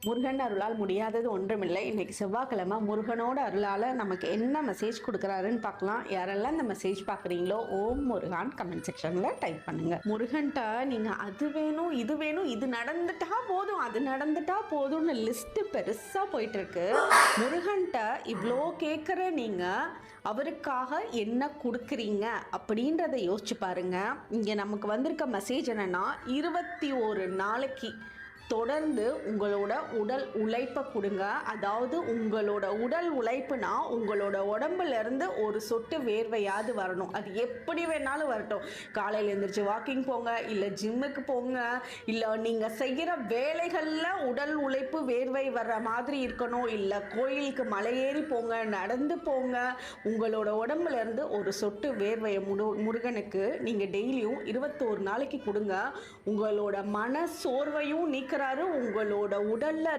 முருகன் அருளால் முடியாதது ஒன்றுமில்லை. இன்னைக்கு செவ்வாய்க்கிழமை முருகனோட அருளால் நமக்கு என்ன மெசேஜ் கொடுக்குறாருன்னு பார்க்கலாம். யாரெல்லாம் இந்த மெசேஜ் பார்க்குறீங்களோ ஓம் முருகான் கமெண்ட் செக்ஷனில் டைப் பண்ணுங்க. முருகன்ட்ட நீங்கள் அது வேணும் இது வேணும், இது நடந்துட்டா போதும் அது நடந்துட்டா போதும்னு லிஸ்ட்டு பெருசாக போயிட்டு இருக்கு. முருகன்ட்ட இவ்வளோ கேட்குற நீங்கள் அவருக்காக என்ன கொடுக்குறீங்க அப்படின்றத யோசிச்சு பாருங்க. இங்கே நமக்கு வந்திருக்க மெசேஜ் என்னன்னா, 21 நாளைக்கு தொடர்ந்து உங்களோட உடல் உழைப்பை கொடுங்க. அதாவது உங்களோட உடல் உழைப்புனா உங்களோட உடம்புல இருந்து ஒரு சொட்டு வேர்வையாவது வரணும். அது எப்படி வேணாலும் வரட்டும். காலையில் எழுந்திரிச்சு வாக்கிங் போங்க, இல்லை ஜிம்முக்கு போங்க, இல்லை நீங்கள் செய்கிற வேலைகளில் உடல் உழைப்பு வேர்வை வர்ற மாதிரி இருக்கணும், இல்லை கோயிலுக்கு மலையேறி போங்க, நடந்து போங்க. உங்களோட உடம்புல இருந்து ஒரு சொட்டு வேர்வையை முருகனுக்கு நீங்கள் டெய்லியும் 21 நாளைக்கு கொடுங்க. உங்களோட மன சோர்வையும் நீக்க உங்களோட உடல்ல